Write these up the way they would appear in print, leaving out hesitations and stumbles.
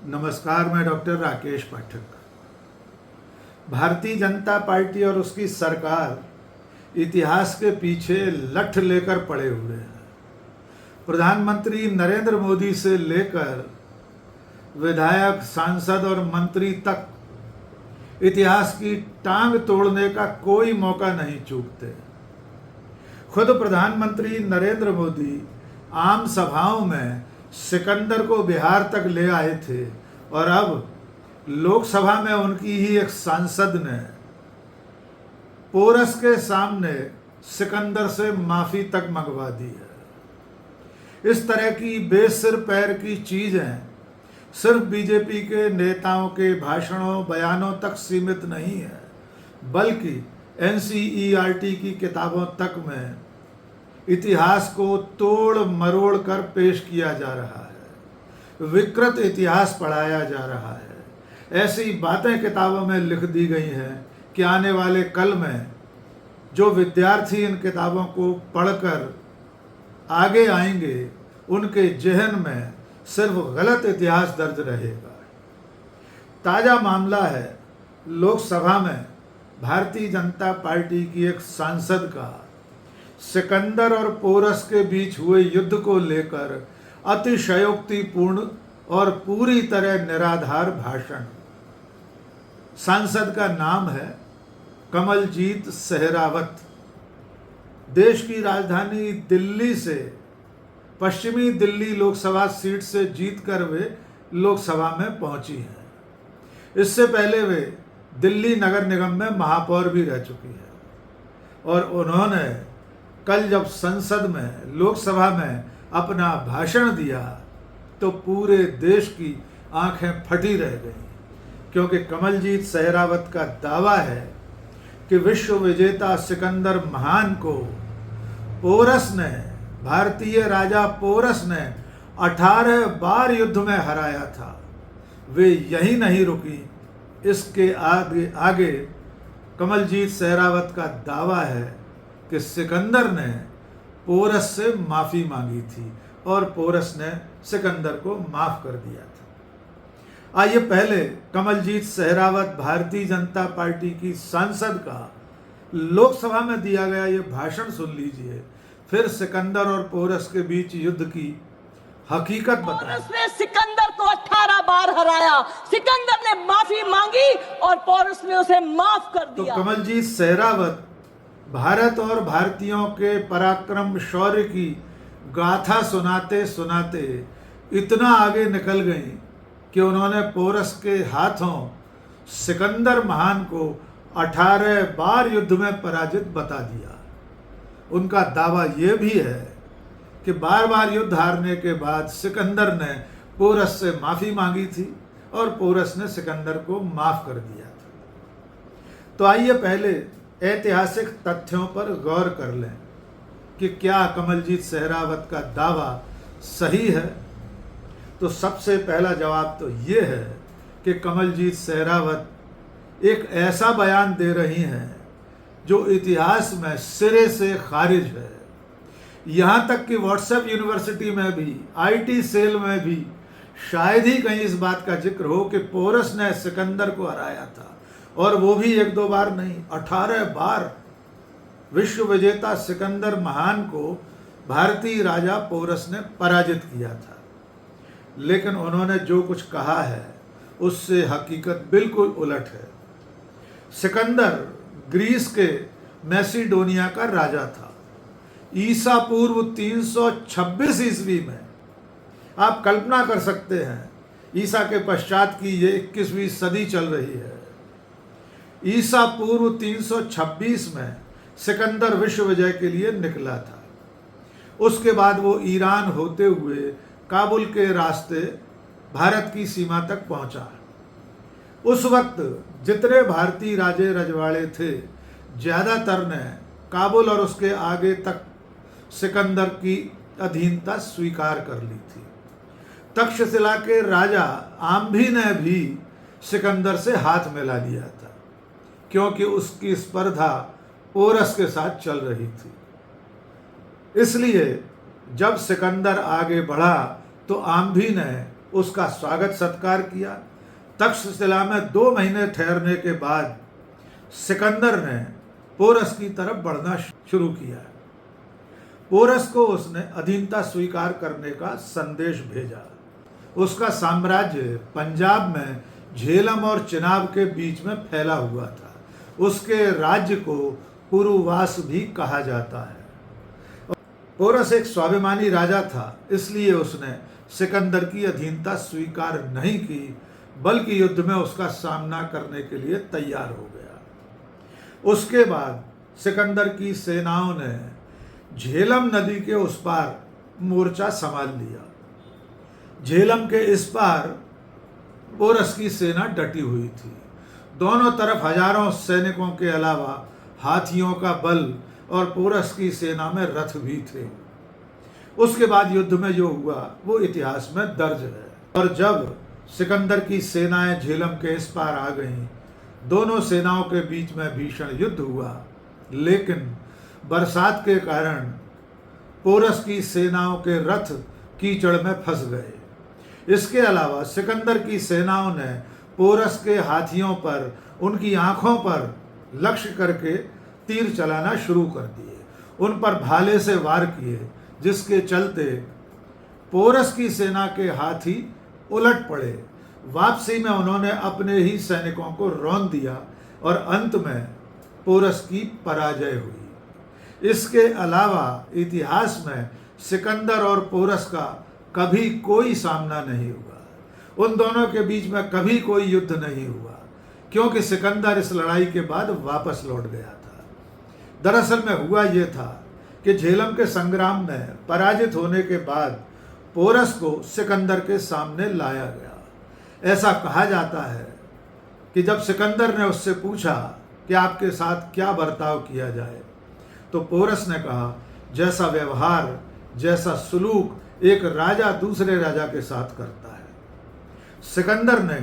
नमस्कार, मैं डॉक्टर राकेश पाठक। भारतीय जनता पार्टी और उसकी सरकार इतिहास के पीछे लठ लेकर पड़े हुए हैं। प्रधानमंत्री नरेंद्र मोदी से लेकर विधायक, सांसद और मंत्री तक इतिहास की टांग तोड़ने का कोई मौका नहीं चूकते। खुद प्रधानमंत्री नरेंद्र मोदी आम सभाओं में सिकंदर को बिहार तक ले आए थे और अब लोकसभा में उनकी ही एक सांसद ने पोरस के सामने सिकंदर से माफी तक मंगवा दी है। इस तरह की बेसिर पैर की चीजें सिर्फ बीजेपी के नेताओं के भाषणों, बयानों तक सीमित नहीं है, बल्कि एनसीईआरटी की किताबों तक में इतिहास को तोड़ मरोड़ कर पेश किया जा रहा है। विकृत इतिहास पढ़ाया जा रहा है। ऐसी बातें किताबों में लिख दी गई हैं कि आने वाले कल में जो विद्यार्थी इन किताबों को पढ़कर आगे आएंगे, उनके जहन में सिर्फ गलत इतिहास दर्ज रहेगा। ताज़ा मामला है, लोकसभा में भारतीय जनता पार्टी की एक सांसद का सिकंदर और पोरस के बीच हुए युद्ध को लेकर अतिशयोक्तिपूर्ण और पूरी तरह निराधार भाषण। सांसद का नाम है कमलजीत सहरावत। देश की राजधानी दिल्ली से पश्चिमी दिल्ली लोकसभा सीट से जीतकर वे लोकसभा में पहुंची हैं। इससे पहले वे दिल्ली नगर निगम में महापौर भी रह चुकी है और उन्होंने कल जब संसद में, लोकसभा में अपना भाषण दिया तो पूरे देश की आंखें फटी रह गईं, क्योंकि कमलजीत सहरावत का दावा है कि विश्व विजेता सिकंदर महान को पोरस ने, भारतीय राजा पोरस ने 18 बार युद्ध में हराया था। वे यही नहीं रुकी, इसके आगे कमलजीत सहरावत का दावा है कि सिकंदर ने पोरस से माफ़ी मांगी थी और पोरस ने सिकंदर को माफ़ कर दिया था। आइए पहले कमलजीत सहरावत, भारतीय जनता पार्टी की सांसद का लोकसभा में दिया गया ये भाषण सुन लीजिए, फिर सिकंदर और पोरस के बीच युद्ध की हकीकत बताएं। पोरस ने सिकंदर को 18 बार हराया, सिकंदर ने माफ़ी मांगी और पोरस ने उसे माफ कर दिया। तो कमलजीत सहरावत भारत और भारतीयों के पराक्रम, शौर्य की गाथा सुनाते सुनाते इतना आगे निकल गई कि उन्होंने पोरस के हाथों सिकंदर महान को 18 बार युद्ध में पराजित बता दिया। उनका दावा यह भी है कि बार बार युद्ध हारने के बाद सिकंदर ने पोरस से माफ़ी मांगी थी और पोरस ने सिकंदर को माफ़ कर दिया था। तो आइए पहले ऐतिहासिक तथ्यों पर गौर कर लें कि क्या कमलजीत सहरावत का दावा सही है। तो सबसे पहला जवाब तो ये है कि कमलजीत सहरावत एक ऐसा बयान दे रही हैं जो इतिहास में सिरे से खारिज है। यहाँ तक कि व्हाट्सएप यूनिवर्सिटी में भी, आईटी सेल में भी शायद ही कहीं इस बात का जिक्र हो कि पोरस ने सिकंदर को हराया था, और वो भी 1-2 बार नहीं, 18 बार विश्व विजेता सिकंदर महान को भारतीय राजा पोरस ने पराजित किया था। लेकिन उन्होंने जो कुछ कहा है उससे हकीकत बिल्कुल उलट है। सिकंदर ग्रीस के मैसिडोनिया का राजा था। ईसा पूर्व 326 ईस्वी में, आप कल्पना कर सकते हैं, ईसा के पश्चात की ये 21वीं सदी चल रही है। ईसा पूर्व 326 में सिकंदर विश्व विजय के लिए निकला था। उसके बाद वो ईरान होते हुए काबुल के रास्ते भारत की सीमा तक पहुंचा। उस वक्त जितने भारतीय राजे रजवाड़े थे, ज़्यादातर ने काबुल और उसके आगे तक सिकंदर की अधीनता स्वीकार कर ली थी। तक्षशिला के राजा आम्भी ने भी सिकंदर से हाथ मिला लिया था, क्योंकि उसकी स्पर्धा पोरस के साथ चल रही थी। इसलिए जब सिकंदर आगे बढ़ा तो आम्भी ने उसका स्वागत सत्कार किया। तक्षशिला में 2 महीने ठहरने के बाद सिकंदर ने पोरस की तरफ बढ़ना शुरू किया। पोरस को उसने अधीनता स्वीकार करने का संदेश भेजा। उसका साम्राज्य पंजाब में झेलम और चिनाब के बीच में फैला हुआ था। उसके राज्य को पुरुवास भी कहा जाता है। पोरस एक स्वाभिमानी राजा था, इसलिए उसने सिकंदर की अधीनता स्वीकार नहीं की, बल्कि युद्ध में उसका सामना करने के लिए तैयार हो गया। उसके बाद सिकंदर की सेनाओं ने झेलम नदी के उस पार मोर्चा संभाल लिया। झेलम के इस पार पोरस की सेना डटी हुई थी। दोनों तरफ हजारों सैनिकों के अलावा हाथियों का बल और पोरस की सेना में रथ भी थे। उसके बाद युद्ध में जो हुआ वो इतिहास में दर्ज है। और जब सिकंदर की सेनाएं झेलम के इस पार आ गईं, दोनों सेनाओं के बीच में भीषण युद्ध हुआ, लेकिन बरसात के कारण पोरस की सेनाओं के रथ कीचड़ में फंस गए। इसके अलावा सिकंदर की सेनाओं ने पोरस के हाथियों पर उनकी आंखों पर लक्ष्य करके तीर चलाना शुरू कर दिए। उन पर भाले से वार किए, जिसके चलते पोरस की सेना के हाथी उलट पड़े। वापसी में उन्होंने अपने ही सैनिकों को रौंद दिया और अंत में पोरस की पराजय हुई। इसके अलावा इतिहास में सिकंदर और पोरस का कभी कोई सामना नहीं हुआ। उन दोनों के बीच में कभी कोई युद्ध नहीं हुआ, क्योंकि सिकंदर इस लड़ाई के बाद वापस लौट गया था। दरअसल में हुआ ये था कि झेलम के संग्राम में पराजित होने के बाद पोरस को सिकंदर के सामने लाया गया। ऐसा कहा जाता है कि जब सिकंदर ने उससे पूछा कि आपके साथ क्या बर्ताव किया जाए, तो पोरस ने कहा, जैसा व्यवहार, जैसा सुलूक एक राजा दूसरे राजा के साथ करता है। सिकंदर ने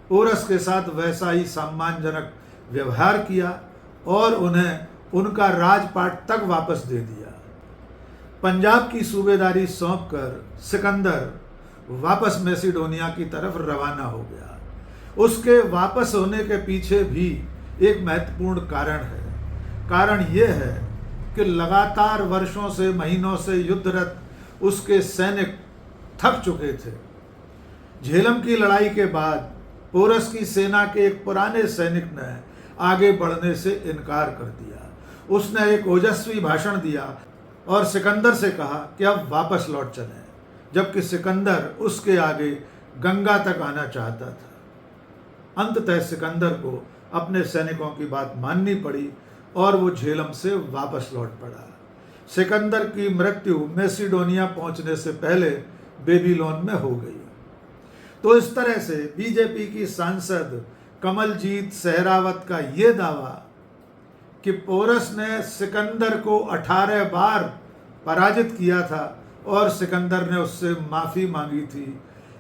पोरस के साथ वैसा ही सम्मानजनक व्यवहार किया और उन्हें उनका राजपाट तक वापस दे दिया। पंजाब की सूबेदारी सौंपकर सिकंदर वापस मैसिडोनिया की तरफ रवाना हो गया। उसके वापस होने के पीछे भी एक महत्वपूर्ण कारण है। कारण यह है कि लगातार वर्षों से, महीनों से युद्धरत उसके सैनिक थक चुके थे। झेलम की लड़ाई के बाद पोरस की सेना के एक पुराने सैनिक ने आगे बढ़ने से इनकार कर दिया। उसने एक ओजस्वी भाषण दिया और सिकंदर से कहा कि अब वापस लौट चलें, जबकि सिकंदर उसके आगे गंगा तक आना चाहता था। अंततः सिकंदर को अपने सैनिकों की बात माननी पड़ी और वो झेलम से वापस लौट पड़ा। सिकंदर की मृत्यु मैसिडोनिया पहुंचने से पहले बेबीलोन में हो गई। तो इस तरह से बीजेपी की सांसद कमलजीत सहरावत का ये दावा कि पोरस ने सिकंदर को 18 बार पराजित किया था और सिकंदर ने उससे माफ़ी मांगी थी,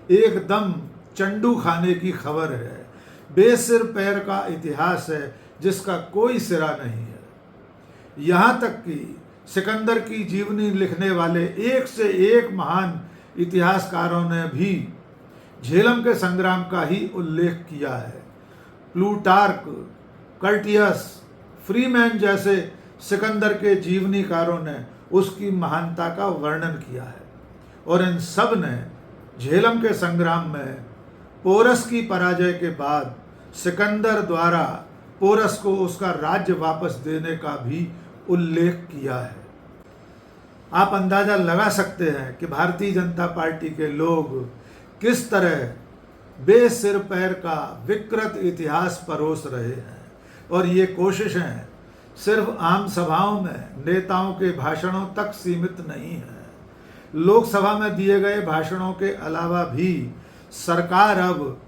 एकदम चंडू खाने की खबर है। बेसिर पैर का इतिहास है जिसका कोई सिरा नहीं है। यहाँ तक कि सिकंदर की जीवनी लिखने वाले एक से एक महान इतिहासकारों ने भी झेलम के संग्राम का ही उल्लेख किया है। प्लूटार्क, कर्टियस, फ्रीमैन जैसे सिकंदर के जीवनीकारों ने उसकी महानता का वर्णन किया है और इन सब ने झेलम के संग्राम में पोरस की पराजय के बाद सिकंदर द्वारा पोरस को उसका राज्य वापस देने का भी उल्लेख किया है। आप अंदाजा लगा सकते हैं कि भारतीय जनता पार्टी के लोग किस तरह बेसिर पैर का विकृत इतिहास परोस रहे हैं और ये कोशिशें सिर्फ आम सभाओं में नेताओं के भाषणों तक सीमित नहीं है। लोकसभा में दिए गए भाषणों के अलावा भी सरकार अब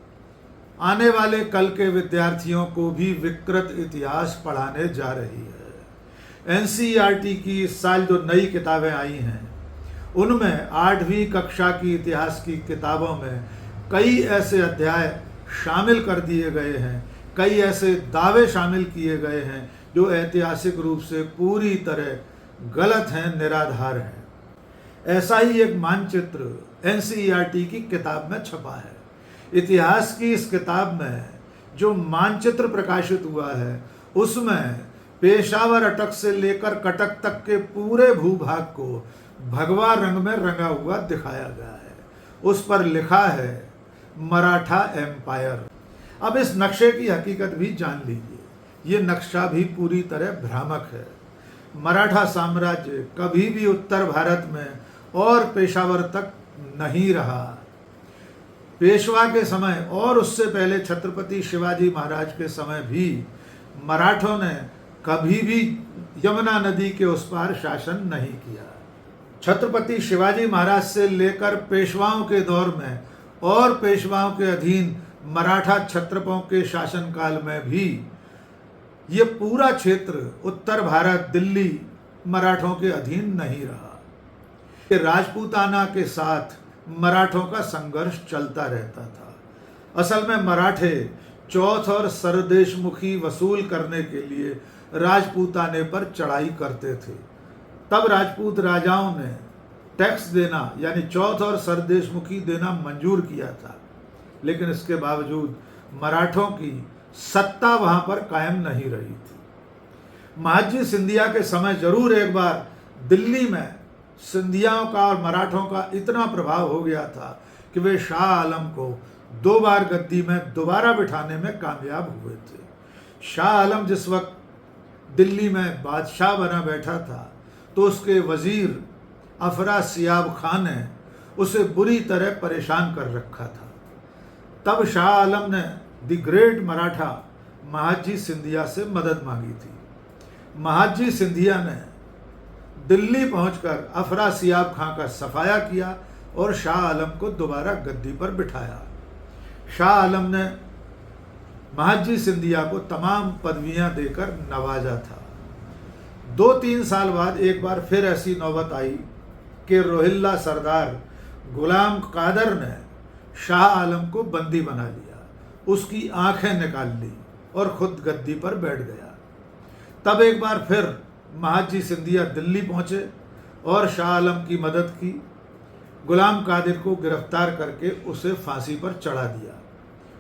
आने वाले कल के विद्यार्थियों को भी विकृत इतिहास पढ़ाने जा रही है। एनसीईआरटी की इस साल जो नई किताबें आई हैं उनमें 8वीं कक्षा की इतिहास की किताबों में कई ऐसे अध्याय शामिल कर दिए गए हैं, कई ऐसे दावे शामिल किए गए हैं जो ऐतिहासिक रूप से पूरी तरह गलत हैं, निराधार हैं। ऐसा ही एक मानचित्र NCERT की किताब में छपा है। इतिहास की इस किताब में जो मानचित्र प्रकाशित हुआ है उसमें पेशावर अटक से लेकर कटक तक के पूरे भूभाग को भगवा रंग में रंगा हुआ दिखाया गया है। उस पर लिखा है मराठा एम्पायर। अब इस नक्शे की हकीकत भी जान लीजिए। ये नक्शा भी पूरी तरह भ्रामक है। मराठा साम्राज्य कभी भी उत्तर भारत में और पेशावर तक नहीं रहा। पेशवा के समय और उससे पहले छत्रपति शिवाजी महाराज के समय भी मराठों ने कभी भी यमुना नदी के उस पार शासन नहीं किया। छत्रपति शिवाजी महाराज से लेकर पेशवाओं के दौर में और पेशवाओं के अधीन मराठा क्षत्रपों के शासनकाल में भी ये पूरा क्षेत्र उत्तर भारत दिल्ली मराठों के अधीन नहीं रहा। ये राजपूताना के साथ मराठों का संघर्ष चलता रहता था। असल में मराठे चौथ और सरदेशमुखी वसूल करने के लिए राजपूताने पर चढ़ाई करते थे। तब राजपूत राजाओं ने टैक्स देना यानी चौथ और सरदेशमुखी देना मंजूर किया था, लेकिन इसके बावजूद मराठों की सत्ता वहां पर कायम नहीं रही थी। महादजी सिंधिया के समय जरूर एक बार दिल्ली में सिंधियाओं का और मराठों का इतना प्रभाव हो गया था कि वे शाह आलम को 2 बार गद्दी में दोबारा बिठाने में कामयाब हुए थे। शाह आलम जिस वक्त दिल्ली में बादशाह बना बैठा था तो उसके वजीर अफरासियाब खान ने उसे बुरी तरह परेशान कर रखा था। तब शाह आलम ने द ग्रेट मराठा महादजी सिंधिया से मदद मांगी थी। महादजी सिंधिया ने दिल्ली पहुंचकर अफरासियाब खां का सफाया किया और शाह आलम को दोबारा गद्दी पर बिठाया। शाह आलम ने महादजी सिंधिया को तमाम पदवियां देकर नवाजा था। 2-3 साल बाद एक बार फिर ऐसी नौबत आई कि रोहिल्ला सरदार गुलाम कादर ने शाह आलम को बंदी बना लिया, उसकी आंखें निकाल ली और खुद गद्दी पर बैठ गया। तब एक बार फिर महादजी सिंधिया दिल्ली पहुंचे और शाह आलम की मदद की। गुलाम कादिर को गिरफ्तार करके उसे फांसी पर चढ़ा दिया,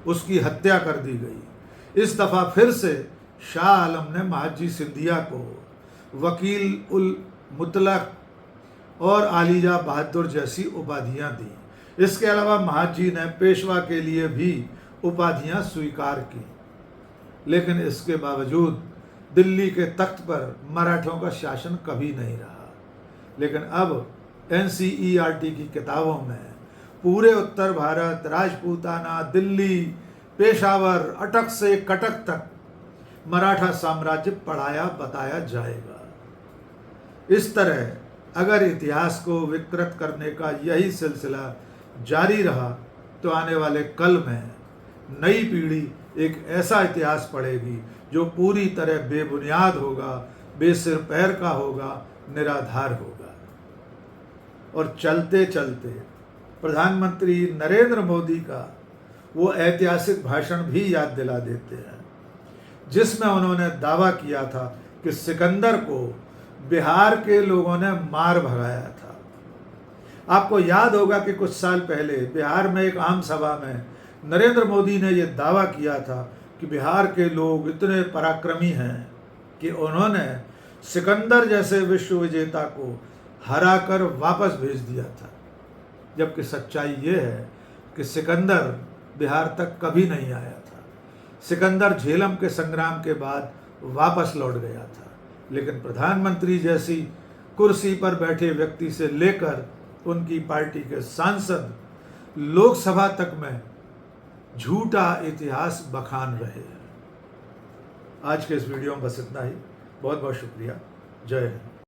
उसकी हत्या कर दी गई। इस दफ़ा फिर से शाह आलम ने महादजी सिंधिया को वकील उल मुतलक और आलीजा बहादुर जैसी उपाधियां दी। इसके अलावा महादजी ने पेशवा के लिए भी उपाधियां स्वीकार की, लेकिन इसके बावजूद दिल्ली के तख्त पर मराठों का शासन कभी नहीं रहा। लेकिन अब NCERT की किताबों में पूरे उत्तर भारत, राजपूताना, दिल्ली, पेशावर, अटक से कटक तक मराठा साम्राज्य पढ़ाया बताया जाएगा। इस तरह अगर इतिहास को विकृत करने का यही सिलसिला जारी रहा तो आने वाले कल में नई पीढ़ी एक ऐसा इतिहास पढ़ेगी जो पूरी तरह बेबुनियाद होगा, बेसिर पैर का होगा, निराधार होगा। और चलते चलते प्रधानमंत्री नरेंद्र मोदी का वो ऐतिहासिक भाषण भी याद दिला देते हैं जिसमें उन्होंने दावा किया था कि सिकंदर को बिहार के लोगों ने मार भगाया था। आपको याद होगा कि कुछ साल पहले बिहार में एक आम सभा में नरेंद्र मोदी ने यह दावा किया था कि बिहार के लोग इतने पराक्रमी हैं कि उन्होंने सिकंदर जैसे विश्व विजेता को हराकर वापस भेज दिया था। जबकि सच्चाई ये है कि सिकंदर बिहार तक कभी नहीं आया था। सिकंदर झेलम के संग्राम के बाद वापस लौट गया था, लेकिन प्रधानमंत्री जैसी कुर्सी पर बैठे व्यक्ति से लेकर उनकी पार्टी के सांसद लोकसभा तक में झूठा इतिहास बखान रहे हैं। आज के इस वीडियो में बस इतना ही। बहुत बहुत शुक्रिया। जय हिंद।